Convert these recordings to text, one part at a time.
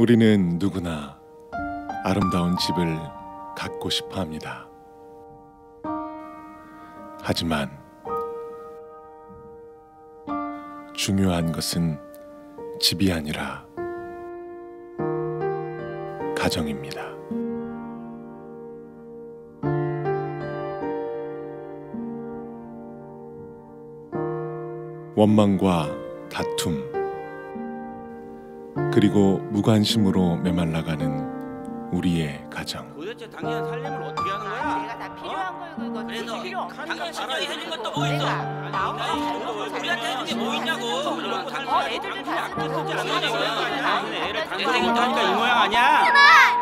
우리는 누구나 아름다운 집을 갖고 싶어 합니다. 하지만 중요한 것은 집이 아니라 가정입니다. 원망과 다툼, 그리고 무관심으로 메말라가는 우리의 가정. 도대체 당신의 살림을 어떻게 하는 거야? 내가 다 필요한 걸 긁었지. 그래서 필요 없는 당신 살아야 되는 것도 뭐 내가 있어? 나오고 살고 우리한테 하는 게 뭐 있냐고. 애들도 다 쓰는 거 쓰지 않는 없는 거야. 거야. 애를 당신이 하니까 이 모양 아니야?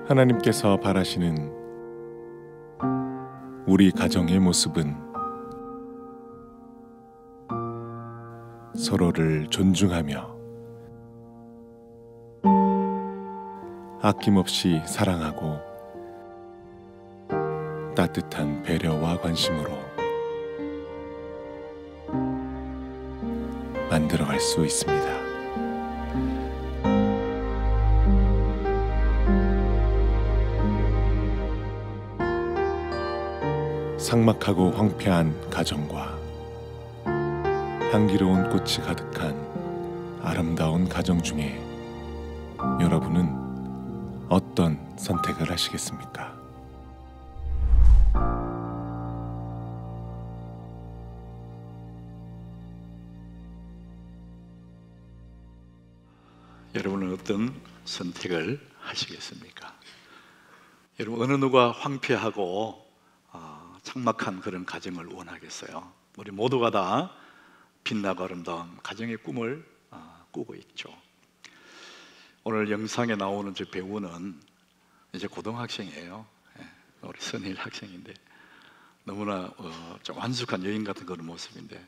하나님께서 바라시는 우리 가정의 모습은 서로를 존중하며 아낌없이 사랑하고 따뜻한 배려와 관심으로 만들어갈 수 있습니다. 삭막하고 황폐한 가정과 향기로운 꽃이 가득한 아름다운 가정 중에 여러분은 어떤 선택을 하시겠습니까? 여러분은 어떤 선택을 하시겠습니까? 여러분, 어느 누가 황폐하고 삭막한 그런 가정을 원하겠어요? 우리 모두가 다 빛나고 아름다운 가정의 꿈을 꾸고 있죠. 오늘 영상에 나오는 저 배우는 이제 고등학생이에요. 우리 선일 학생인데 너무나 좀 완숙한 여인 같은 그런 모습인데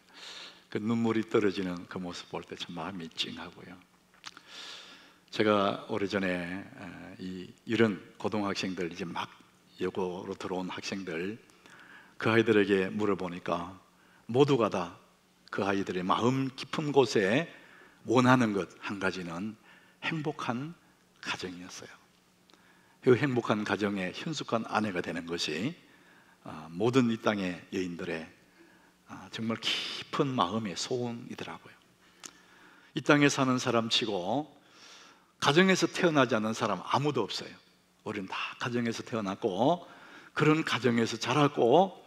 그 눈물이 떨어지는 그 모습 볼 때 참 마음이 찡하고요. 제가 오래전에 이런 고등학생들, 이제 막 여고로 들어온 학생들, 그 아이들에게 물어보니까 모두가 다 그 아이들의 마음 깊은 곳에 원하는 것 한 가지는 행복한 가정이었어요. 그 행복한 가정의 현숙한 아내가 되는 것이 모든 이 땅의 여인들의 정말 깊은 마음의 소원이더라고요. 이 땅에 사는 사람 치고 가정에서 태어나지 않는 사람 아무도 없어요. 우리는 다 가정에서 태어났고 그런 가정에서 자라고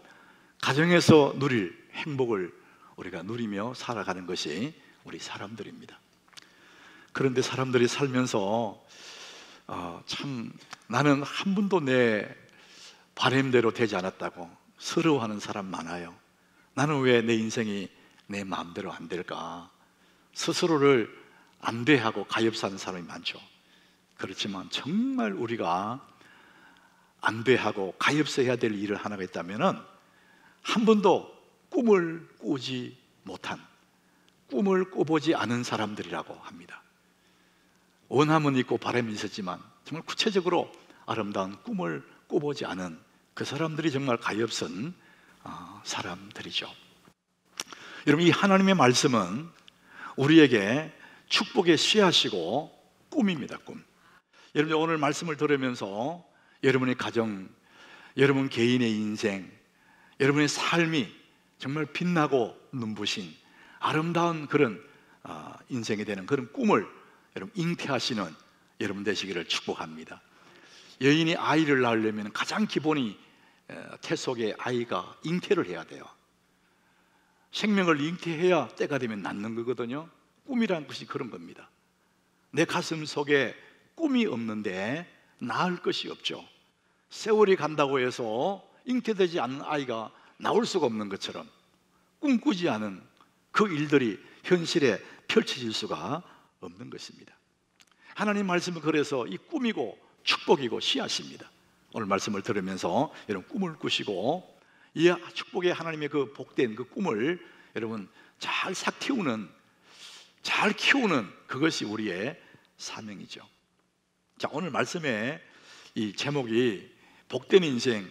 가정에서 누릴 행복을 우리가 누리며 살아가는 것이 우리 사람들입니다. 그런데 사람들이 살면서 참 나는 한 번도 내 바람대로 되지 않았다고 서러워하는 사람 많아요. 나는 왜 내 인생이 내 마음대로 안 될까? 스스로를 안 돼 하고 가엾하는 사람이 많죠. 그렇지만 정말 우리가 안 돼 하고 가엾어야 될 일을 하나가 있다면 한 번도 꿈을 꾸지 못한, 꿈을 꿔보지 않은 사람들이라고 합니다. 원함은 있고 바람이 있었지만 정말 구체적으로 아름다운 꿈을 꿔보지 않은 그 사람들이 정말 가엾은 사람들이죠. 여러분, 이 하나님의 말씀은 우리에게 축복의 씨앗이고 꿈입니다. 꿈. 여러분, 오늘 말씀을 들으면서 여러분의 가정, 여러분 개인의 인생, 여러분의 삶이 정말 빛나고 눈부신 아름다운 그런 인생이 되는 그런 꿈을 여러분 잉태하시는 여러분 되시기를 축복합니다. 여인이 아이를 낳으려면 가장 기본이 태 속에 아이가 잉태를 해야 돼요. 생명을 잉태해야 때가 되면 낳는 거거든요. 꿈이라는 것이 그런 겁니다. 내 가슴 속에 꿈이 없는데 낳을 것이 없죠. 세월이 간다고 해서 잉태되지 않는 아이가 나올 수가 없는 것처럼 꿈꾸지 않은 그 일들이 현실에 펼쳐질 수가 없는 것입니다. 하나님 말씀은 그래서 이 꿈이고 축복이고 씨앗입니다. 오늘 말씀을 들으면서 여러분 꿈을 꾸시고 이 축복의 하나님의 그 복된 그 꿈을 여러분 잘 싹 틔우는 잘 키우는 그것이 우리의 사명이죠. 자, 오늘 말씀의 이 제목이 복된 인생,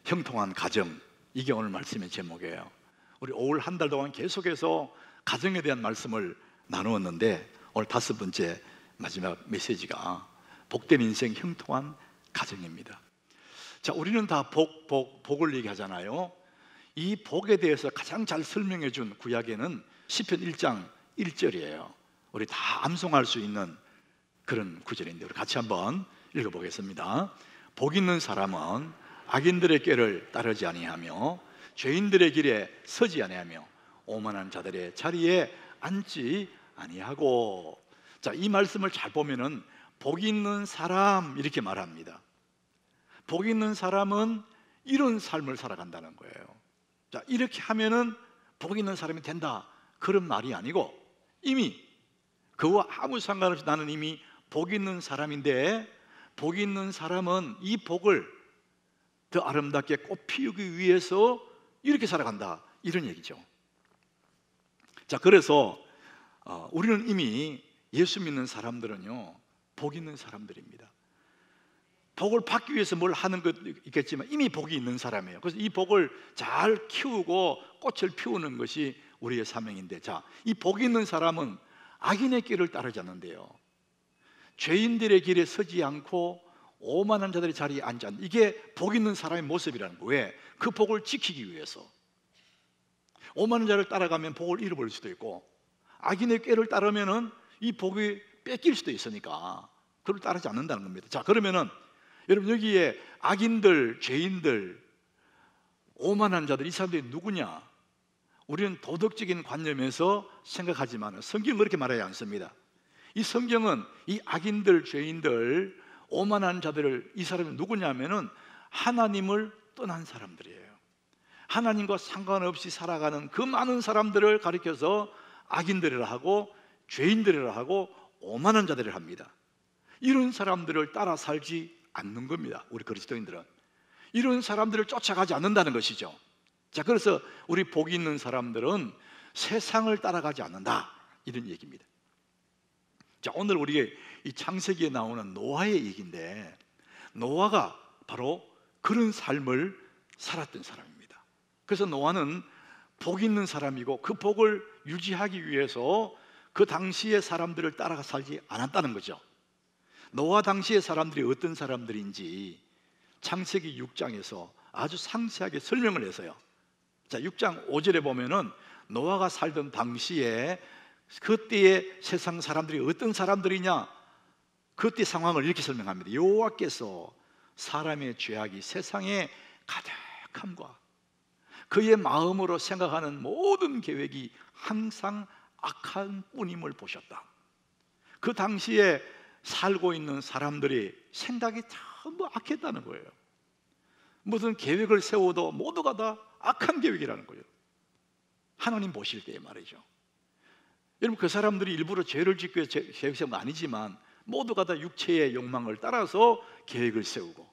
형통한 가정, 이게 오늘 말씀의 제목이에요. 우리 5월 한 달 동안 계속해서 가정에 대한 말씀을 나누었는데 오늘 5번째 마지막 메시지가 복된 인생, 형통한 가정입니다. 자, 우리는 다 복을 얘기하잖아요. 이 복에 대해서 가장 잘 설명해 준 구약에는 시편 1장 1절이에요. 우리 다 암송할 수 있는 그런 구절인데 우리 같이 한번 읽어보겠습니다. 복 있는 사람은 악인들의 꾀를 따르지 아니하며 죄인들의 길에 서지 아니하며 오만한 자들의 자리에 앉지 아니하고. 자, 이 말씀을 잘 보면은 복 있는 사람 이렇게 말합니다. 복 있는 사람은 이런 삶을 살아간다는 거예요. 자, 이렇게 하면은 복 있는 사람이 된다, 그런 말이 아니고 이미 그와 아무 상관없이 나는 이미 복 있는 사람인데, 복 있는 사람은 이 복을 더 아름답게 꽃 피우기 위해서 이렇게 살아간다, 이런 얘기죠. 자, 그래서 우리는 이미 예수 믿는 사람들은요 복 있는 사람들입니다. 복을 받기 위해서 뭘 하는 것도 있겠지만 이미 복이 있는 사람이에요. 그래서 이 복을 잘 키우고 꽃을 피우는 것이 우리의 사명인데, 자, 이 복 있는 사람은 악인의 길을 따르지 않는데요, 죄인들의 길에 서지 않고 오만한 자들의 자리에 앉지 않는, 이게 복 있는 사람의 모습이라는 거예요. 왜? 그 복을 지키기 위해서. 오만한 자를 따라가면 복을 잃어버릴 수도 있고, 악인의 꾀를 따르면은 이 복이 뺏길 수도 있으니까 그걸 따르지 않는다는 겁니다. 자, 그러면은 여러분, 여기에 악인들, 죄인들, 오만한 자들, 이 사람들이 누구냐? 우리는 도덕적인 관념에서 생각하지만 성경은 그렇게 말하지 않습니다. 이 성경은 이 악인들, 죄인들, 오만한 자들을, 이 사람이 누구냐면은 하나님을 떠난 사람들이에요. 하나님과 상관없이 살아가는 그 많은 사람들을 가리켜서 악인들이라 하고 죄인들이라 하고 오만한 자들을 합니다. 이런 사람들을 따라 살지 않는 겁니다. 우리 그리스도인들은 이런 사람들을 쫓아가지 않는다는 것이죠. 자, 그래서 우리 복 있는 사람들은 세상을 따라가지 않는다, 이런 얘기입니다. 자, 오늘 우리 이 창세기에 나오는 노아의 얘기인데, 노아가 바로 그런 삶을 살았던 사람입니다. 그래서 노아는 복 있는 사람이고 그 복을 유지하기 위해서 그 당시의 사람들을 따라가 살지 않았다는 거죠. 노아 당시의 사람들이 어떤 사람들인지 창세기 6장에서 아주 상세하게 설명을 해서요. 자, 6장 5절에 보면은 노아가 살던 당시에 그때의 세상 사람들이 어떤 사람들이냐, 그때 상황을 이렇게 설명합니다. 여호와께서 사람의 죄악이 세상에 가득함과 그의 마음으로 생각하는 모든 계획이 항상 악한 뿐임을 보셨다. 그 당시에 살고 있는 사람들이 생각이 전부 악했다는 거예요. 무슨 계획을 세워도 모두가 다 악한 계획이라는 거예요. 하나님 보실 때에 말이죠. 여러분, 그 사람들이 일부러 죄를 짓고 계획 세운 거 아니지만 모두가 다 육체의 욕망을 따라서 계획을 세우고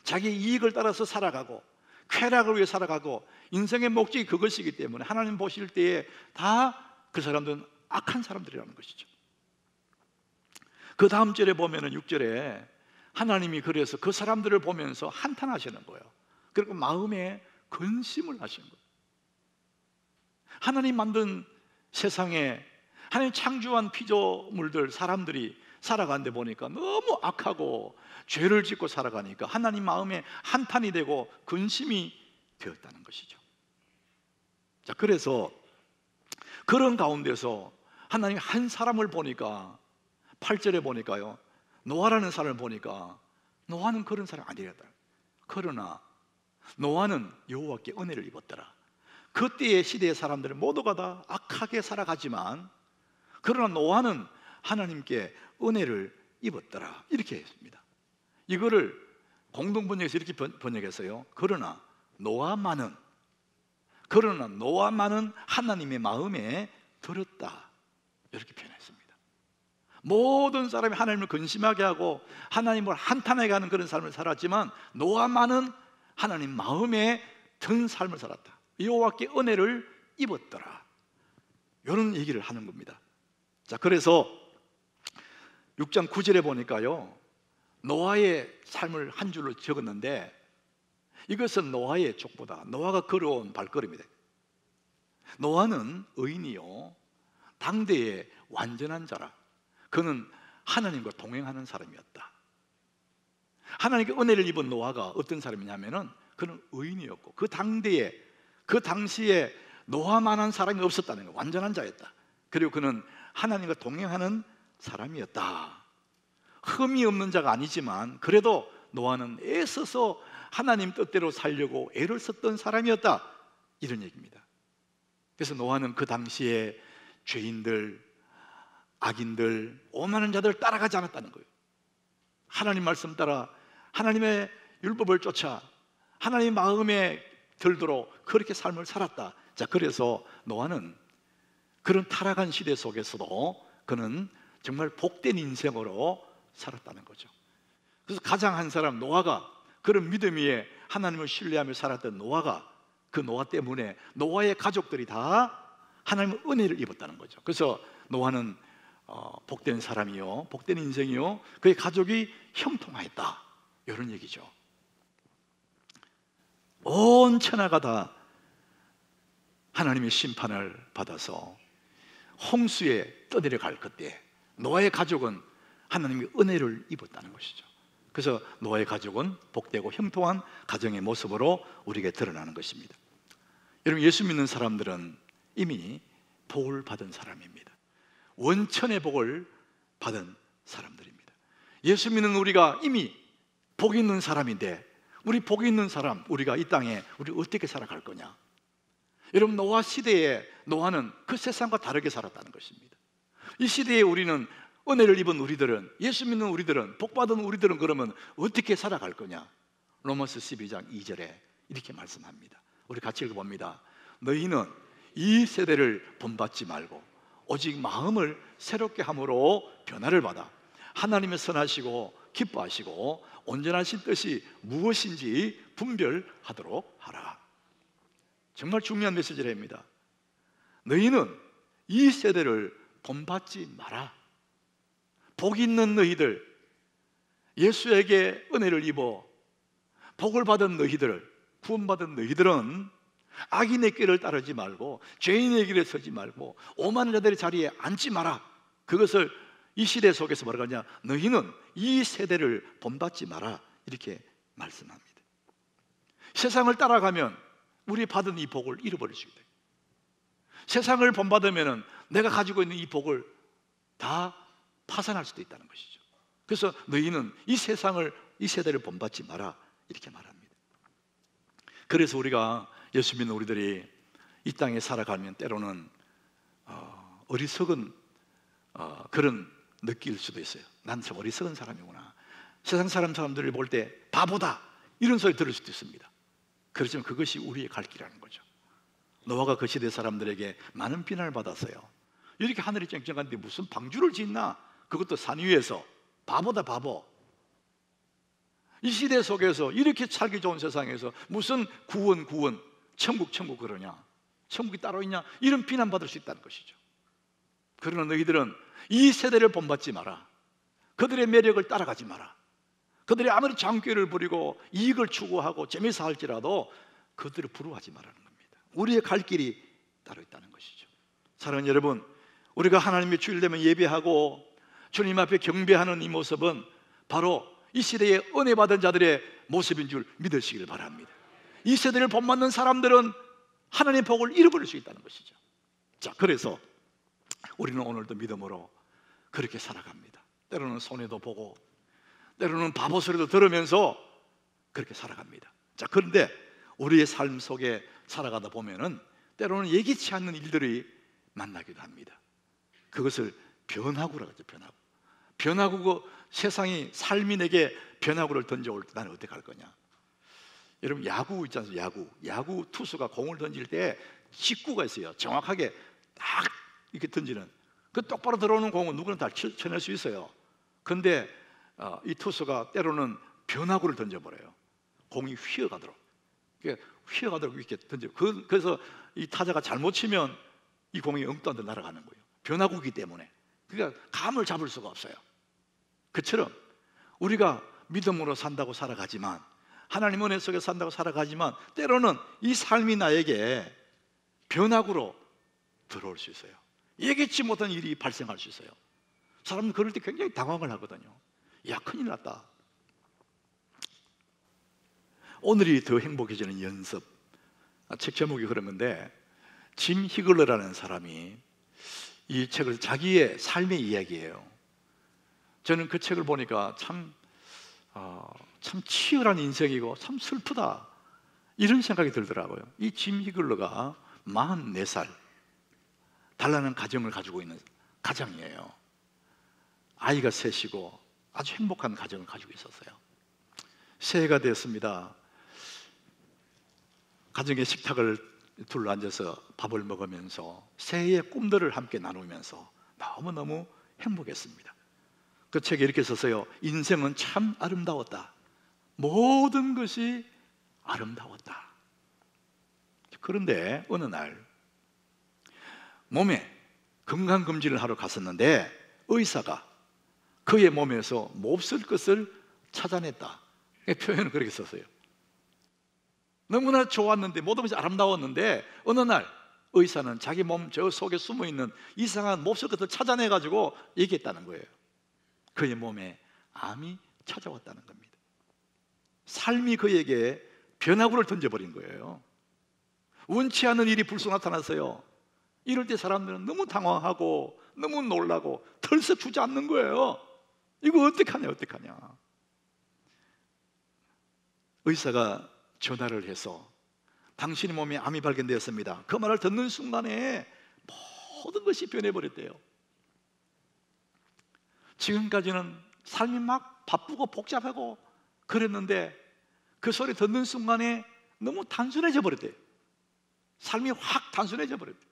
자기 이익을 따라서 살아가고 쾌락을 위해 살아가고 인생의 목적이 그것이기 때문에 하나님 보실 때에 다 그 사람들은 악한 사람들이라는 것이죠. 그 다음 절에 보면은 6절에 하나님이 그래서 그 사람들을 보면서 한탄하시는 거예요. 그리고 마음에 근심을 하시는 거예요. 하나님 만든 세상에 하나님 창조한 피조물들, 사람들이 살아가는데 보니까 너무 악하고 죄를 짓고 살아가니까 하나님 마음에 한탄이 되고 근심이 되었다는 것이죠. 자, 그래서 그런 가운데서 하나님 한 사람을 보니까 8절에 보니까요, 노아라는 사람을 보니까 노아는 그런 사람이 아니었다. 그러나 노아는 여호와께 은혜를 입었더라. 그때의 시대의 사람들은 모두가 다 악하게 살아가지만 그러나 노아는 하나님께 은혜를 입었더라, 이렇게 했습니다. 이거를 공동번역에서 이렇게 번역했어요. 그러나 노아만은 하나님의 마음에 들었다, 이렇게 표현했습니다. 모든 사람이 하나님을 근심하게 하고 하나님을 한탄하게 하는 그런 삶을 살았지만 노아만은 하나님 마음에 든 삶을 살았다. 여호와께 은혜를 입었더라, 이런 얘기를 하는 겁니다. 자, 그래서 6장 9절에 보니까요, 노아의 삶을 한 줄로 적었는데 이것은 노아의 족보다, 노아가 걸어온 발걸음이다. 노아는 의인이요 당대의 완전한 자라. 그는 하나님과 동행하는 사람이었다. 하나님께 은혜를 입은 노아가 어떤 사람이냐면은 그는 의인이었고 그 당대에, 그 당시에 노아만한 사람이 없었다는 거예요. 완전한 자였다. 그리고 그는 하나님과 동행하는 사람이었다. 흠이 없는 자가 아니지만 그래도 노아는 애써서 하나님 뜻대로 살려고 애를 썼던 사람이었다, 이런 얘기입니다. 그래서 노아는 그 당시에 죄인들, 악인들, 오만한 자들 따라가지 않았다는 거예요. 하나님 말씀 따라 하나님의 율법을 쫓아 하나님 마음에 들도록 그렇게 삶을 살았다. 자, 그래서 노아는 그런 타락한 시대 속에서도 그는 정말 복된 인생으로 살았다는 거죠. 그래서 가장 한 사람 노아가, 그런 믿음 위에 하나님을 신뢰하며 살았던 노아가, 그 노아 때문에 노아의 가족들이 다 하나님의 은혜를 입었다는 거죠. 그래서 노아는 복된 사람이요, 복된 인생이요, 그의 가족이 형통하였다, 이런 얘기죠. 온 천하가 다 하나님의 심판을 받아서 홍수에 떠내려 갈 그때 노아의 가족은 하나님의 은혜를 입었다는 것이죠. 그래서 노아의 가족은 복되고 형통한 가정의 모습으로 우리에게 드러나는 것입니다. 여러분, 예수 믿는 사람들은 이미 복을 받은 사람입니다. 원천의 복을 받은 사람들입니다. 예수 믿는 우리가 이미 복 있는 사람인데, 우리 복 있는 사람, 우리가 이 땅에 우리 어떻게 살아갈 거냐? 여러분, 노아 시대에 노아는 그 세상과 다르게 살았다는 것입니다. 이 시대에 우리는, 은혜를 입은 우리들은, 예수 믿는 우리들은, 복 받은 우리들은 그러면 어떻게 살아갈 거냐? 로마서 12장 2절에 이렇게 말씀합니다. 우리 같이 읽어봅니다. 너희는 이 세대를 본받지 말고 오직 마음을 새롭게 함으로 변화를 받아 하나님의 선하시고 기뻐하시고 온전하신 뜻이 무엇인지 분별하도록 하라. 정말 중요한 메시지랍니다. 너희는 이 세대를 본받지 마라. 복 있는 너희들, 예수에게 은혜를 입어 복을 받은 너희들, 구원받은 너희들은 악인의 길을 따르지 말고 죄인의 길에 서지 말고 오만한 자들의 자리에 앉지 마라. 그것을 이 시대 속에서 뭐라고 하냐? 너희는 이 세대를 본받지 마라, 이렇게 말씀합니다. 세상을 따라가면 우리 받은 이 복을 잃어버릴 수 있다. 세상을 본받으면 내가 가지고 있는 이 복을 다 파산할 수도 있다는 것이죠. 그래서 너희는 이 세상을, 이 세대를 본받지 마라, 이렇게 말합니다. 그래서 우리가, 예수 믿는 우리들이 이 땅에 살아가면 때로는 어리석은 그런 느낄 수도 있어요. 난 참 어리석은 사람이구나, 세상 사람들을 볼 때 바보다, 이런 소리 들을 수도 있습니다. 그렇지만 그것이 우리의 갈 길이라는 거죠. 노아가 그 시대 사람들에게 많은 비난을 받았어요. 이렇게 하늘이 쨍쨍한데 무슨 방주를 짓나? 그것도 산 위에서. 바보다, 바보. 이 시대 속에서, 이렇게 살기 좋은 세상에서 무슨 구원, 천국 그러냐? 천국이 따로 있냐? 이런 비난받을 수 있다는 것이죠. 그러나 너희들은 이 세대를 본받지 마라. 그들의 매력을 따라가지 마라. 그들이 아무리 장꾀를 부리고 이익을 추구하고 재미있어 할지라도 그들을 부러워하지 말라는 겁니다. 우리의 갈 길이 따로 있다는 것이죠. 사랑하는 여러분, 우리가 하나님의 주일 되면 예배하고 주님 앞에 경배하는 이 모습은 바로 이 시대에 은혜 받은 자들의 모습인 줄 믿으시길 바랍니다. 이 세대를 본받는 사람들은 하나님의 복을 잃어버릴 수 있다는 것이죠. 자, 그래서 우리는 오늘도 믿음으로 그렇게 살아갑니다. 때로는 손해도 보고 때로는 바보 소리도 들으면서 그렇게 살아갑니다. 자, 그런데 우리의 삶 속에 살아가다 보면은 때로는 예기치 않는 일들이 만나기도 합니다. 그것을 변화구라고 하죠. 변화구. 그 세상이, 삶이 내게 변화구를 던져올 때 나는 어떻게 할 거냐? 여러분, 야구 있지 않습니까? 야구 투수가 공을 던질 때 직구가 있어요. 정확하게 딱 이렇게 던지는, 그 똑바로 들어오는 공은 누구나 다 쳐낼 수 있어요. 그런데 이 투수가 때로는 변화구를 던져버려요. 공이 휘어가도록 이렇게 던져. 그래서 이 타자가 잘못 치면 이 공이 엉뚱한 데 날아가는 거예요. 변화구이기 때문에. 그러니까 감을 잡을 수가 없어요. 그처럼 우리가 믿음으로 산다고 살아가지만, 하나님 은혜 속에 산다고 살아가지만, 때로는 이 삶이 나에게 변화구로 들어올 수 있어요. 예기치 못한 일이 발생할 수 있어요. 사람은 그럴 때 굉장히 당황을 하거든요. 야, 큰일 났다. 오늘이 더 행복해지는 연습. 책 제목이 그런 건데, 짐 히글러라는 사람이 이 책을, 자기의 삶의 이야기예요. 저는 그 책을 보니까 참 치열한 인생이고 참 슬프다, 이런 생각이 들더라고요. 이 짐 히글러가 44살, 단란한 가정을 가지고 있는 가장이에요. 아이가 셋이고 아주 행복한 가정을 가지고 있었어요. 새해가 됐습니다. 가정의 식탁을 둘러 앉아서 밥을 먹으면서 새해의 꿈들을 함께 나누면서 너무너무 행복했습니다. 그 책에 이렇게 썼어요. 인생은 참 아름다웠다. 모든 것이 아름다웠다. 그런데 어느 날 몸에 건강검진을 하러 갔었는데 의사가 그의 몸에서 몹쓸 것을 찾아냈다. 표현을 그렇게 썼어요. 너무나 좋았는데, 모든 것이 아름다웠는데 어느 날 의사는 자기 몸 저 속에 숨어있는 이상한 몹쓸 것을 찾아내가지고 얘기했다는 거예요. 그의 몸에 암이 찾아왔다는 겁니다. 삶이 그에게 변화구를 던져버린 거예요. 원치 않은 일이 불쑥 나타났어요. 이럴 때 사람들은 너무 당황하고 너무 놀라고 털썩 주저앉는 거예요. 이거 어떡하냐 어떡하냐. 의사가 전화를 해서 당신의 몸에 암이 발견되었습니다, 그 말을 듣는 순간에 모든 것이 변해버렸대요. 지금까지는 삶이 막 바쁘고 복잡하고 그랬는데 그 소리 듣는 순간에 너무 단순해져 버렸대요. 삶이 확 단순해져 버렸대요.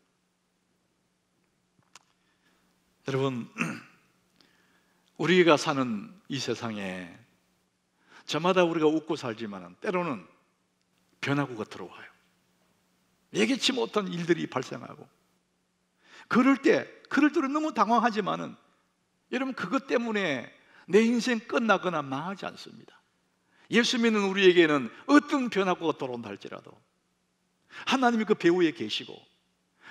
여러분, 우리가 사는 이 세상에 저마다 우리가 웃고 살지만 때로는 변화구가 들어와요. 예기치 못한 일들이 발생하고, 그럴 때는 너무 당황하지만은 여러분, 그것 때문에 내 인생 끝나거나 망하지 않습니다. 예수 믿는 우리에게는 어떤 변화구가 들어온다 할지라도 하나님이 그 배후에 계시고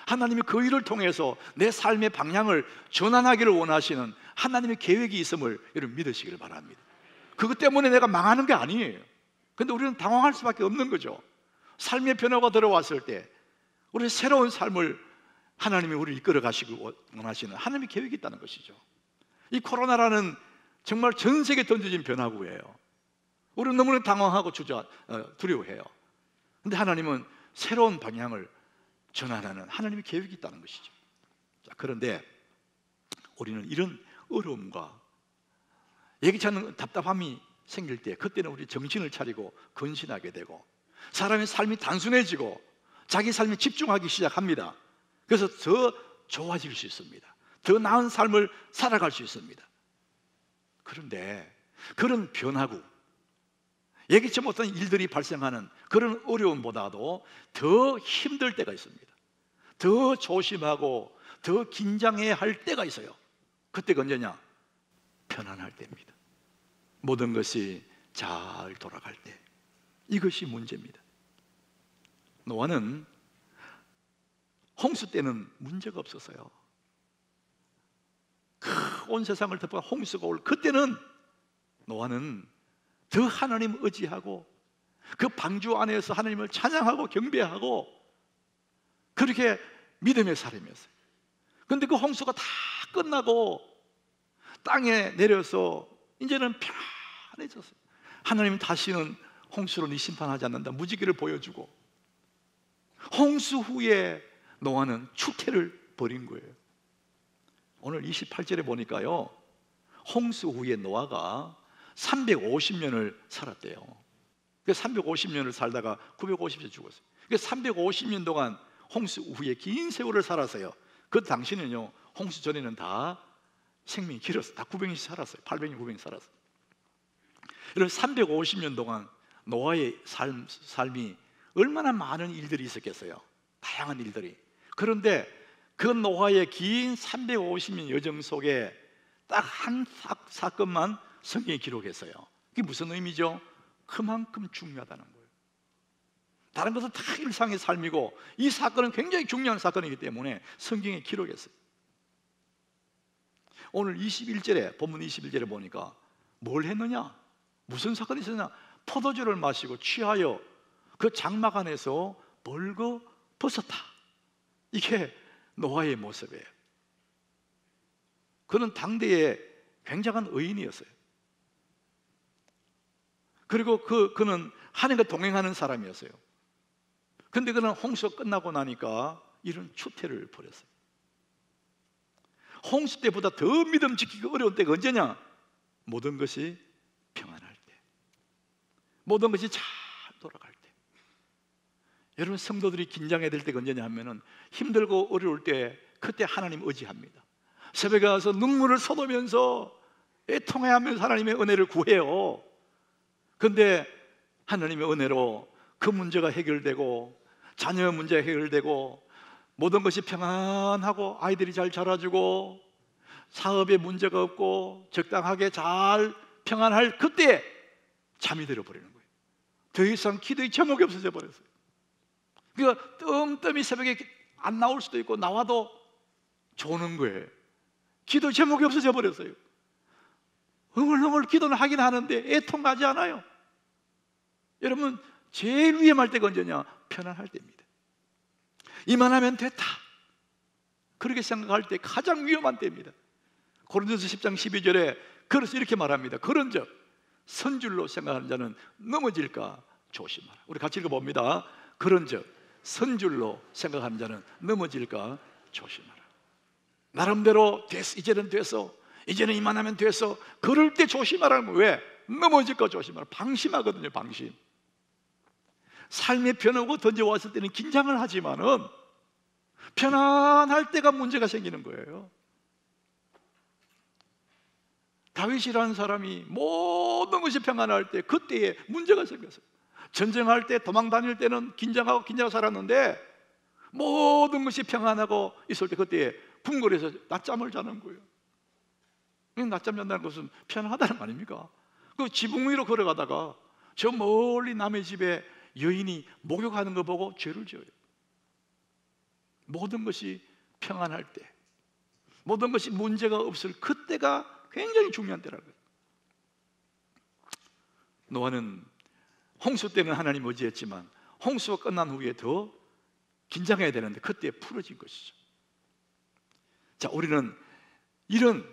하나님이 그 일을 통해서 내 삶의 방향을 전환하기를 원하시는 하나님의 계획이 있음을 여러분 믿으시기를 바랍니다. 그것 때문에 내가 망하는 게 아니에요. 그런데 우리는 당황할 수밖에 없는 거죠. 삶의 변화가 들어왔을 때 우리 새로운 삶을 하나님이 우리를 이끌어 가시고 원하시는 하나님의 계획이 있다는 것이죠. 이 코로나라는 정말 전 세계에 던져진 변화구예요. 우리는 너무나 당황하고 두려워해요. 그런데 하나님은 새로운 방향을 전환하는 하나님의 계획이 있다는 것이죠. 자, 그런데 우리는 이런 어려움과 예기치 않은 답답함이 생길 때, 그때는 우리 정신을 차리고 근신하게 되고 사람의 삶이 단순해지고 자기 삶에 집중하기 시작합니다. 그래서 더 좋아질 수 있습니다. 더 나은 삶을 살아갈 수 있습니다. 그런데 그런 변화구, 예기치 못한 일들이 발생하는 그런 어려움보다도 더 힘들 때가 있습니다. 더 조심하고 더 긴장해야 할 때가 있어요. 그때가 언제냐? 편안할 때입니다. 모든 것이 잘 돌아갈 때. 이것이 문제입니다. 노아는 홍수 때는 문제가 없었어요. 온 세상을 덮어 홍수가 올 그때는 노아는 더 하나님 의지하고 그 방주 안에서 하나님을 찬양하고 경배하고 그렇게 믿음의 사람이었어요. 그런데 그 홍수가 다 끝나고 땅에 내려서 이제는 편해졌어요. 하나님 다시는 홍수로 네 심판하지 않는다, 무지개를 보여주고, 홍수 후에 노아는 추태를 벌인 거예요. 오늘 28절에 보니까요, 홍수 후에 노아가 350년을 살았대요. 350년을 살다가 950년 죽었어요. 350년 동안 홍수 후에 긴 세월을 살았어요. 그 당시는요, 홍수 전에는 다 생명이 길었어요. 다 900년씩 살았어요. 800년, 900년 살았어요. 여러분, 350년 동안 노아의 삶이 얼마나 많은 일들이 있었겠어요. 다양한 일들이. 그런데 그 노아의 긴 350년 여정 속에 딱 한 사건만 성경에 기록했어요. 그게 무슨 의미죠? 그만큼 중요하다는 거예요. 다른 것은 다 일상의 삶이고 이 사건은 굉장히 중요한 사건이기 때문에 성경에 기록했어요. 오늘 21절에 본문 21절에 보니까 뭘 했느냐? 무슨 사건이 있었냐? 포도주를 마시고 취하여 그 장막 안에서 벌거벗었다. 이게 노아의 모습이에요. 그는 당대에 굉장한 의인이었어요. 그리고 그는 하나님과 동행하는 사람이었어요. 근데 그는 홍수가 끝나고 나니까 이런 추태를 벌였어요. 홍수 때보다 더 믿음 지키기 어려운 때가 언제냐? 모든 것이 평안할 때, 모든 것이 잘 돌아갈 때. 여러분, 성도들이 긴장해야 될 때가 언제냐 하면은 힘들고 어려울 때, 그때 하나님 의지합니다. 새벽에 가서 눈물을 쏟으면서 애통해하면서 하나님의 은혜를 구해요. 근데 하나님의 은혜로 그 문제가 해결되고 자녀 문제 해결되고 모든 것이 평안하고 아이들이 잘 자라주고 사업에 문제가 없고 적당하게 잘 평안할 그때 잠이 들어버리는 거예요. 더 이상 기도의 제목이 없어져 버렸어요. 그러니까 뜸뜸이 새벽에 안 나올 수도 있고 나와도 조는 거예요. 기도 제목이 없어져 버렸어요. 흥얼흥얼 기도는 하긴 하는데 애통하지 않아요. 여러분, 제일 위험할 때가 언제냐? 편안할 때입니다. 이만하면 됐다, 그렇게 생각할 때 가장 위험한 때입니다. 고린도서 10장 12절에 그래서 이렇게 말합니다. 그런즉 선줄로 생각하는 자는 넘어질까 조심하라. 우리 같이 읽어봅니다. 그런즉 선줄로 생각하는 자는 넘어질까 조심하라. 나름대로 됐어, 이제는 됐어, 이제는 이만하면 됐어, 그럴 때 조심하라는 거예요. 왜? 넘어질까 조심하라. 방심하거든요. 방심. 삶의 변화가 던져왔을 때는 긴장을 하지만은 편안할 때가 문제가 생기는 거예요. 다윗이라는 사람이 모든 것이 평안할 때 그때에 문제가 생겼어요. 전쟁할 때, 도망 다닐 때는 긴장하고 살았는데 모든 것이 평안하고 있을 때 그때에 궁궐에서 낮잠을 자는 거예요. 낮잠 잔다는 것은 편안하다는 거 아닙니까? 그 지붕 위로 걸어가다가 저 멀리 남의 집에 여인이 목욕하는 거 보고 죄를 지어요. 모든 것이 평안할 때, 모든 것이 문제가 없을 그때가 굉장히 중요한 때라는 거예요. 노아는 홍수 때는 하나님 의지했지만 홍수가 끝난 후에 더 긴장해야 되는데 그때 풀어진 것이죠. 자, 우리는 이런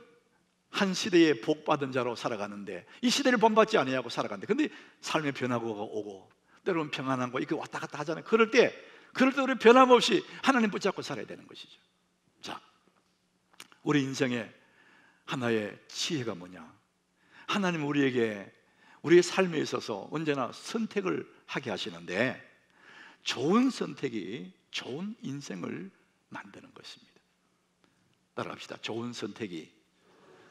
한 시대에 복받은 자로 살아가는데 이 시대를 본받지 아니하고 살아가는데, 근데 삶의 변화가 오고 때로는 평안한 거 이렇게 왔다 갔다 하잖아요. 그럴 때 우리 변함없이 하나님 붙잡고 살아야 되는 것이죠. 자, 우리 인생에 하나의 지혜가 뭐냐? 하나님 우리에게 우리의 삶에 있어서 언제나 선택을 하게 하시는데 좋은 선택이 좋은 인생을 만드는 것입니다. 따라갑시다. 좋은 선택이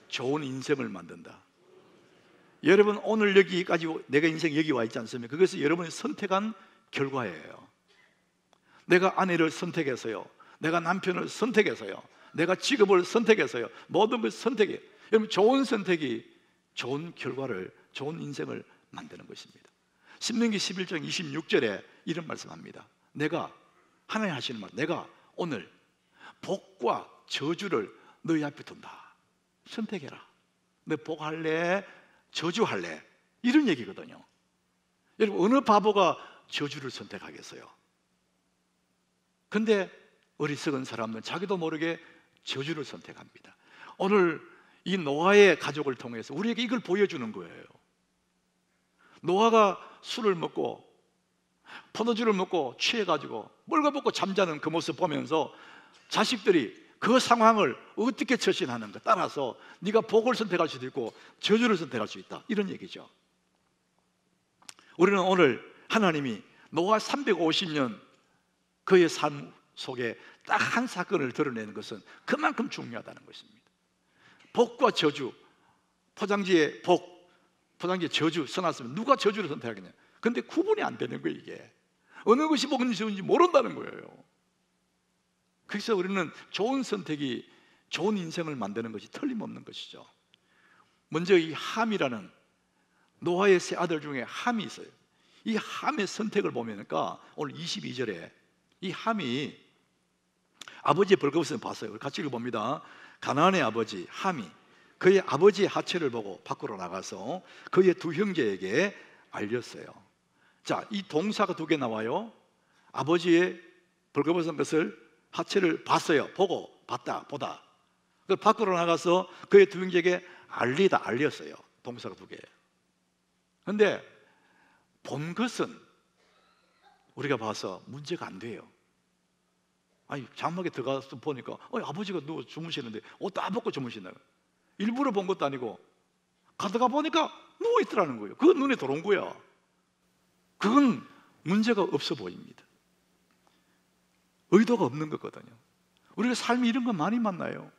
좋은 인생을 만든다. 여러분, 오늘 여기까지 내가 인생 여기 와 있지 않습니까? 그것은 여러분이 선택한 결과예요. 내가 아내를 선택해서요, 내가 남편을 선택해서요, 내가 직업을 선택해서요, 모든 것을 선택해요. 여러분, 좋은 선택이 좋은 결과를, 좋은 인생을 만드는 것입니다. 신명기 11장 26절에 이런 말씀합니다. 내가, 하나님 하시는 말, 내가 오늘 복과 저주를 너희 앞에 둔다. 선택해라. 너 복할래? 저주할래? 이런 얘기거든요. 여러분, 어느 바보가 저주를 선택하겠어요? 근데 어리석은 사람은 자기도 모르게 저주를 선택합니다. 오늘 이 노아의 가족을 통해서 우리에게 이걸 보여주는 거예요. 노아가 술을 먹고 포도주를 먹고 취해가지고 멀거벗고 잠자는 그 모습 보면서 자식들이 그 상황을 어떻게 처신하는가 따라서 네가 복을 선택할 수도 있고 저주를 선택할 수 있다, 이런 얘기죠. 우리는 오늘 하나님이 노아 350년 그의 삶 속에 딱 한 사건을 드러내는 것은 그만큼 중요하다는 것입니다. 복과 저주, 포장지에 복, 포장지에 저주 써놨으면 누가 저주를 선택하겠냐? 근데 구분이 안 되는 거예요. 이게 어느 것이 복인지 저주인지 모른다는 거예요. 그래서 우리는 좋은 선택이 좋은 인생을 만드는 것이 틀림없는 것이죠. 먼저 이 함이라는 노아의 세 아들 중에 함이 있어요. 이 함의 선택을 보니까 오늘 22절에 이 함이 아버지의 벌거벗음을 봤어요. 우리 같이 읽어봅니다. 가나안의 아버지 함이 그의 아버지의 하체를 보고 밖으로 나가서 그의 두 형제에게 알렸어요. 자, 이 동사가 두 개 나와요. 아버지의 벌거벗은 것을 하체를 봤어요. 보고, 봤다, 보다. 그 밖으로 나가서 그의 두 형제에게 알리다, 알렸어요. 동사가 두 개. 그런데 본 것은 우리가 봐서 문제가 안 돼요. 아니, 장막에 들어가서 보니까 아버지가 누워 주무시는데 옷 다 벗고 주무신다. 일부러 본 것도 아니고 가다가 보니까 누워 있더라는 거예요. 그건 눈에 들어온 거야. 그건 문제가 없어 보입니다. 의도가 없는 거거든요. 우리가 삶이 이런 거 많이 만나요.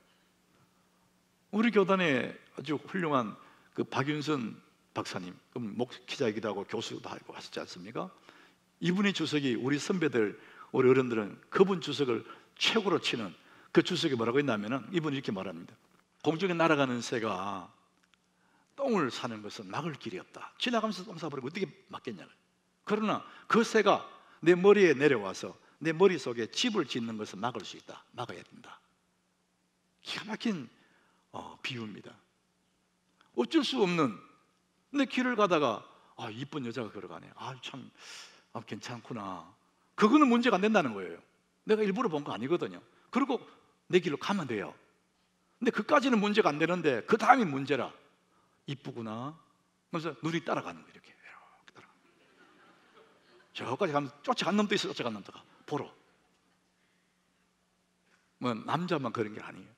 우리 교단에 아주 훌륭한 그 박윤선 박사님, 목회자이기도 하고 교수도 하고 하셨지 않습니까? 이분의 주석이 우리 선배들, 우리 어른들은 그분 주석을 최고로 치는 그 주석이 뭐라고 했냐면은 이분이 이렇게 말합니다. 공중에 날아가는 새가 똥을 사는 것은 막을 길이 없다. 지나가면서 똥 싸버리고 어떻게 막겠냐. 그러나 그 새가 내 머리에 내려와서 내 머릿속에 집을 짓는 것을 막을 수 있다. 막아야 된다. 기가 막힌 비유입니다. 어쩔 수 없는, 내 길을 가다가 이쁜 여자가 걸어가네. 참 괜찮구나. 그거는 문제가 안 된다는 거예요. 내가 일부러 본 거 아니거든요. 그리고 내 길로 가면 돼요. 근데 그까지는 문제가 안 되는데 그 다음이 문제라. 이쁘구나. 그래서 눈이 따라가는 거예요. 이렇게 따라가. 저까지 가면 쫓아간 놈도 있어. 쫓아간 놈도가 보러. 뭐 남자만 그런 게 아니에요.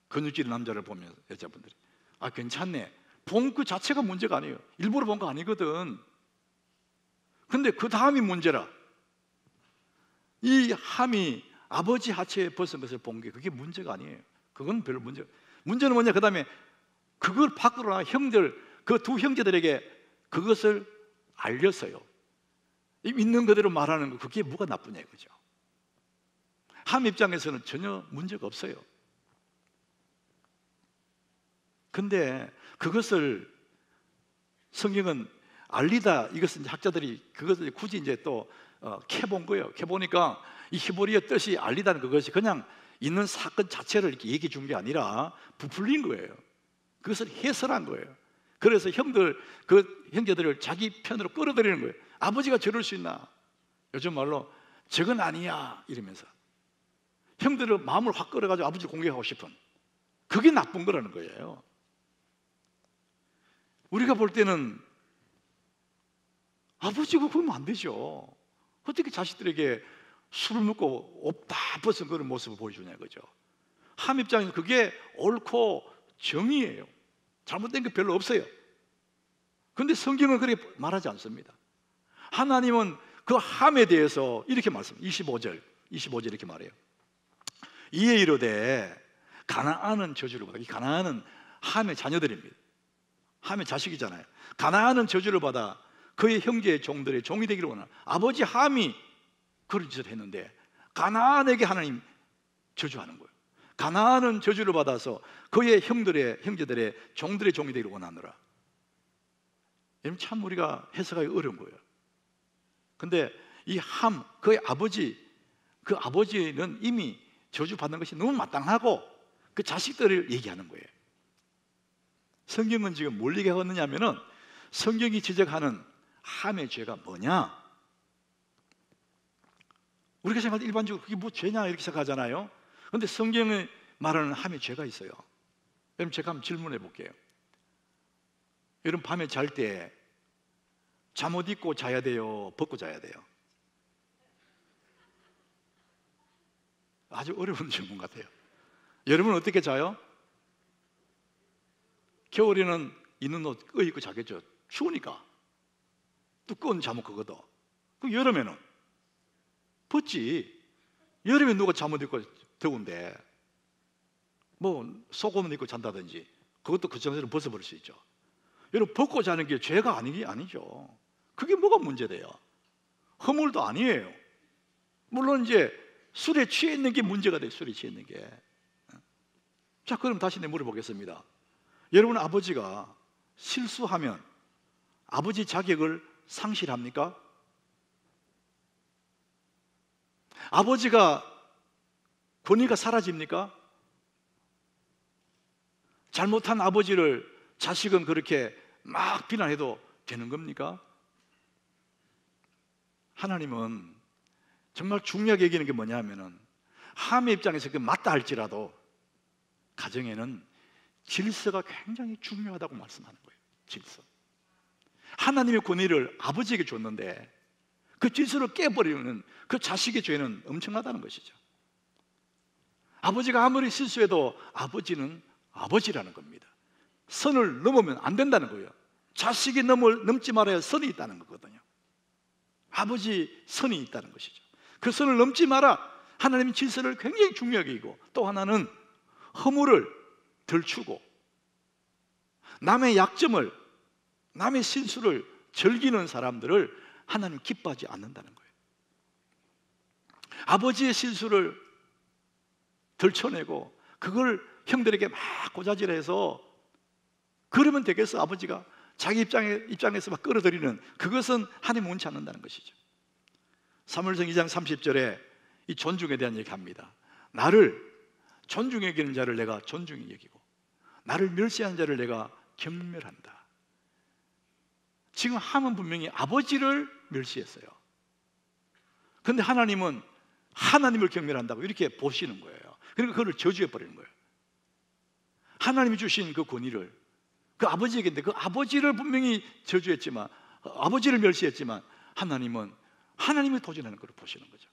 근육질 남자를 보면 여자분들이 괜찮네. 본 그 자체가 문제가 아니에요. 일부러 본 거 아니거든. 근데 그 다음이 문제라. 이 함이 아버지 하체에 벗은 것을 본 게 그게 문제가 아니에요. 그건 별로 문제는 뭐냐? 그 다음에 그걸 밖으로 나가 형들, 그 두 형제들에게 그것을 알렸어요. 있는 그대로 말하는 거, 그게 뭐가 나쁘냐 이거죠. 함 입장에서는 전혀 문제가 없어요. 근데 그것을 성경은 알리다, 이것은 학자들이 그것을 굳이 이제 또 캐본 거예요. 캐보니까 이 히브리어 뜻이 알리다는 그것이 그냥 있는 사건 자체를 이렇게 얘기해 준 게 아니라 부풀린 거예요. 그것을 해설한 거예요. 그래서 그 형제들을 자기 편으로 끌어들이는 거예요. 아버지가 저럴 수 있나? 요즘 말로 저건 아니야 이러면서 형들을 마음을 확 끌어가지고 아버지를 공격하고 싶은, 그게 나쁜 거라는 거예요. 우리가 볼 때는 아버지가 그러면 안 되죠. 어떻게 자식들에게 술을 먹고 옷 다 벗은 그런 모습을 보여주냐 이거죠. 함 입장에서 그게 옳고 정의예요. 잘못된 게 별로 없어요. 그런데 성경은 그렇게 말하지 않습니다. 하나님은 그 함에 대해서 이렇게 말씀합니다. 25절 이렇게 말해요. 이에 이르되 가나안은 저주를 받아. 이 가나안은 함의 자녀들입니다. 함의 자식이잖아요. 가나안은 저주를 받아 그의 형제의 종들의 종이 되기를 원하는, 아버지 함이 그런 짓을 했는데 가나안에게 하나님 저주하는 거예요. 가나안은 저주를 받아서 그의 형제들의 종들의 종이 되기를 원하노라. 여러분, 참 우리가 해석하기 어려운 거예요. 근데 이 함, 그의 아버지, 그 아버지는 이미 저주받는 것이 너무 마땅하고 그 자식들을 얘기하는 거예요. 성경은 지금 뭘 얘기하느냐 하면은, 성경이 지적하는 함의 죄가 뭐냐? 우리가 생각할 때 일반적으로 그게 뭐 죄냐 이렇게 생각하잖아요. 그런데 성경에 말하는 함의 죄가 있어요. 여러분, 제가 한번 질문해 볼게요. 여러분, 밤에 잘 때 잠옷 입고 자야 돼요? 벗고 자야 돼요? 아주 어려운 질문 같아요. 여러분은 어떻게 자요? 겨울에는 있는 옷 입고 자겠죠. 추우니까. 두꺼운 잠옷 그거도. 그럼 여름에는 벗지. 여름에 누가 잠옷 입고 더운데 뭐 속옷만 입고 잔다든지, 그것도 그 정도로 벗어버릴 수 있죠. 여러분, 벗고 자는 게 죄가 아니죠. 그게 뭐가 문제돼요? 허물도 아니에요. 물론 이제 술에 취해 있는 게 문제가 돼. 술에 취해 있는 게. 자, 그럼 다시 내가 물어보겠습니다. 여러분, 아버지가 실수하면 아버지 자격을 상실합니까? 아버지가 권위가 사라집니까? 잘못한 아버지를 자식은 그렇게 막 비난해도 되는 겁니까? 하나님은 정말 중요하게 여기는 게 뭐냐 하면은, 함의 입장에서 그 맞다 할지라도 가정에는 질서가 굉장히 중요하다고 말씀하는 거예요. 질서. 하나님의 권위를 아버지에게 줬는데 그 질서를 깨버리는 그 자식의 죄는 엄청나다는 것이죠. 아버지가 아무리 실수해도 아버지는 아버지라는 겁니다. 선을 넘으면 안 된다는 거예요. 자식이 넘지 말아야 선이 있다는 거거든요. 아버지 선이 있다는 것이죠. 그 선을 넘지 마라. 하나님의 질서를 굉장히 중요하게 여기고, 또 하나는 허물을 덜추고 남의 약점을, 남의 실수를 즐기는 사람들을 하나님 기뻐하지 않는다는 거예요. 아버지의 실수를 덜쳐내고 그걸 형들에게 막 고자질해서 그러면 되겠어? 아버지가 자기 입장에서 막 끌어들이는 그것은 하나님 원치 않는다는 것이죠. 사무엘상 2장 30절에 이 존중에 대한 얘기합니다. 나를 존중히 여기는 자를 내가 존중히 여기고 나를 멸시하는 자를 내가 경멸한다. 지금 함은 분명히 아버지를 멸시했어요. 그런데 하나님은 하나님을 경멸한다고 이렇게 보시는 거예요. 그러니까 그걸 저주해 버리는 거예요. 하나님이 주신 그 권위를 그 아버지에게, 그 아버지를 분명히 저주했지만, 아버지를 멸시했지만 하나님은 하나님을 도전하는 걸 보시는 거죠.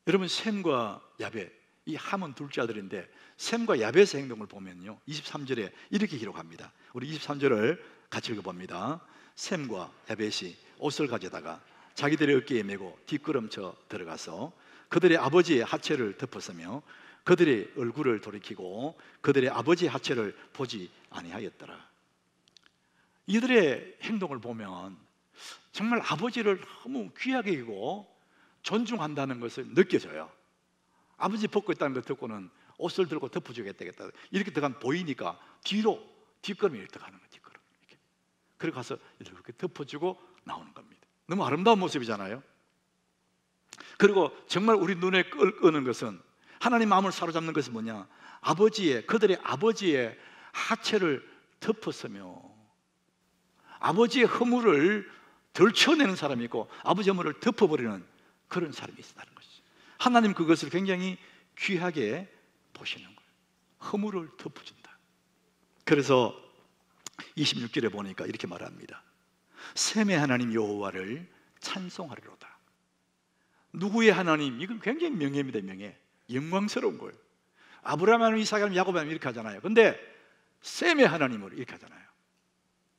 여러분, 셈과 야벳, 이 함은 둘째 아들인데 셈과 야벳의 행동을 보면요, 23절에 이렇게 기록합니다. 우리 23절을 같이 읽어봅니다. 셈과 야벳이 옷을 가져다가 자기들의 어깨에 메고 뒷걸음쳐 들어가서 그들의 아버지의 하체를 덮었으며 그들의 얼굴을 돌이키고 그들의 아버지의 하체를 보지 아니하였더라. 이들의 행동을 보면 정말 아버지를 너무 귀하게 여기고 존중한다는 것을 느껴져요. 아버지 벗고 있다는 걸 듣고는 옷을 들고 덮어주겠다 이렇게 들어가면 보이니까 뒤로 뒷걸음이 이렇게 가는 거예요. 뒷걸음 이렇게. 그리고 가서 이렇게 덮어주고 나오는 겁니다. 너무 아름다운 모습이잖아요. 그리고 정말 우리 눈에 끄는 것은, 하나님 마음을 사로잡는 것은 뭐냐? 그들의 아버지의 하체를 덮었으며 아버지의 허물을 덜쳐내는 사람이 있고 아버지 허물을 덮어버리는 그런 사람이 있다는 것이죠. 하나님 그것을 굉장히 귀하게 보시는 거예요. 허물을 덮어준다. 그래서 26절에 보니까 이렇게 말합니다. 셈의 하나님 여호와를 찬송하리로다. 누구의 하나님? 이건 굉장히 명예입니다. 명예. 영광스러운 거예요. 아브라함 하나님, 이삭 하나님, 야곱 하나님 이렇게 하잖아요. 근데 셈의 하나님을 이렇게 하잖아요.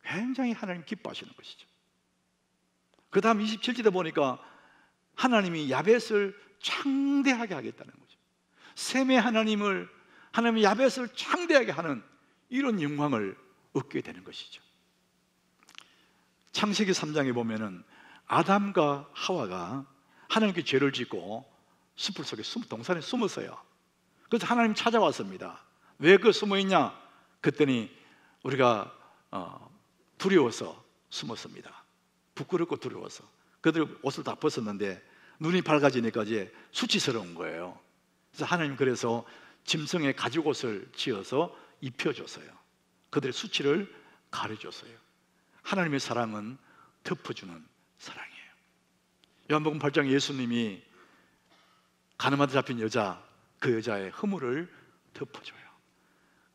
굉장히 하나님 기뻐하시는 것이죠. 그 다음 27절에 보니까 하나님이 야벳을 창대하게 하겠다는 거죠. 셈의 하나님이 야벳을 창대하게 하는 이런 영광을 얻게 되는 것이죠. 창세기 3장에 보면은 아담과 하와가 하나님께 죄를 짓고 숲을 속에 동산에 숨었어요. 그래서 하나님 찾아왔습니다. 왜 그 숨어있냐? 그랬더니 우리가 두려워서 숨었습니다. 부끄럽고 두려워서. 그들 옷을 다 벗었는데 눈이 밝아지니까 이제 수치스러운 거예요. 그래서 하나님 그래서 짐승의 가죽옷을 지어서 입혀줬어요. 그들의 수치를 가려줬어요. 하나님의 사랑은 덮어주는 사랑이에요. 요한복음 8장에 예수님이 가늠하다 잡힌 여자, 그 여자의 허물을 덮어줘요.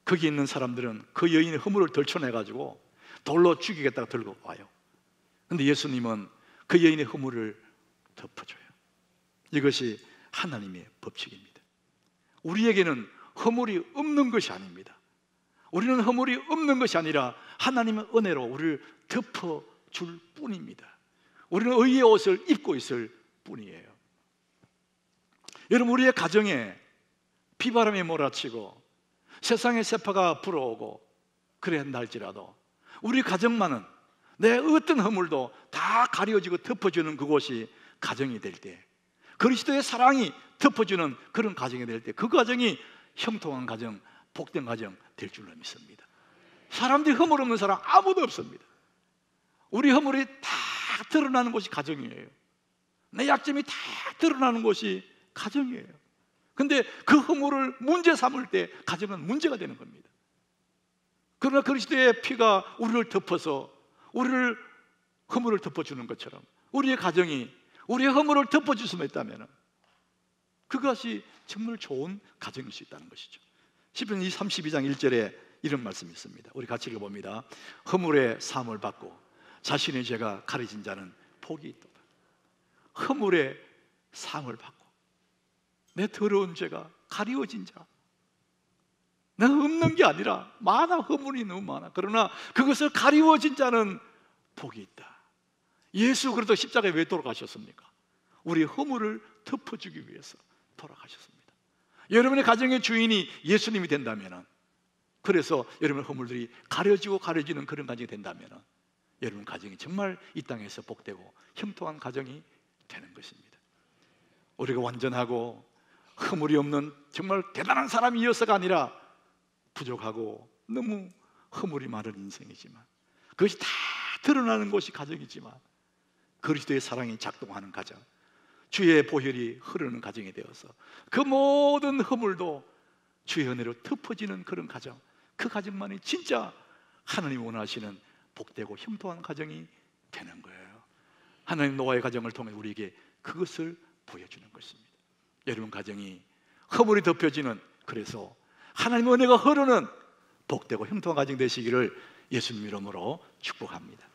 거기 있는 사람들은 그 여인의 허물을 덜쳐내가지고 돌로 죽이겠다고 들고 와요. 그런데 예수님은 그 여인의 허물을 덮어줘요. 이것이 하나님의 법칙입니다. 우리에게는 허물이 없는 것이 아닙니다. 우리는 허물이 없는 것이 아니라 하나님의 은혜로 우리를 덮어줄 뿐입니다. 우리는 의의 옷을 입고 있을 뿐이에요. 여러분, 우리의 가정에 비바람이 몰아치고 세상의 세파가 불어오고 그래 한달지라도 우리 가정만은 내 어떤 허물도 다 가려지고 덮어주는 그곳이 가정이 될 때, 그리스도의 사랑이 덮어주는 그런 가정이 될 때, 그 가정이 형통한 가정, 복된 가정 될 줄로 믿습니다. 사람들이 허물 없는 사람 아무도 없습니다. 우리 허물이 다 드러나는 곳이 가정이에요. 내 약점이 다 드러나는 곳이 가정이에요. 근데 그 허물을 문제 삼을 때 가정은 문제가 되는 겁니다. 그러나 그리스도의 피가 우리를 덮어서 우리를 허물을 덮어주는 것처럼 우리의 가정이 우리의 허물을 덮어줄 수 있다면 그것이 정말 좋은 가정일 수 있다는 것이죠. 시편 32장 1절에 이런 말씀이 있습니다. 우리 같이 읽어봅니다. 허물의 사함을 받고 자신의 죄가 가려진 자는 복이 있도다. 허물의 사함을 받고 내 더러운 죄가 가리워진 자, 내가 없는 게 아니라 많아, 허물이 너무 많아. 그러나 그것을 가리워진 자는 복이 있다. 예수 그리스도 십자가에 왜 돌아가셨습니까? 우리 허물을 덮어주기 위해서 돌아가셨습니다. 여러분의 가정의 주인이 예수님이 된다면, 그래서 여러분의 허물들이 가려지고 가려지는 그런 가정이 된다면 여러분 가정이 정말 이 땅에서 복되고 형통한 가정이 되는 것입니다. 우리가 완전하고 허물이 없는 정말 대단한 사람이어서가 아니라 부족하고 너무 허물이 많은 인생이지만, 그것이 다 드러나는 것이 가정이지만 그리스도의 사랑이 작동하는 가정, 주의 보혈이 흐르는 가정이 되어서 그 모든 허물도 주의 은혜로 덮어지는 그런 가정, 그 가정만이 진짜 하나님이 원하시는 복되고 형통한 가정이 되는 거예요. 하나님 노아의 가정을 통해 우리에게 그것을 보여주는 것입니다. 여러분 가정이 허물이 덮여지는, 그래서 하나님의 은혜가 흐르는 복되고 형통한 가정 되시기를 예수님 이름으로 축복합니다.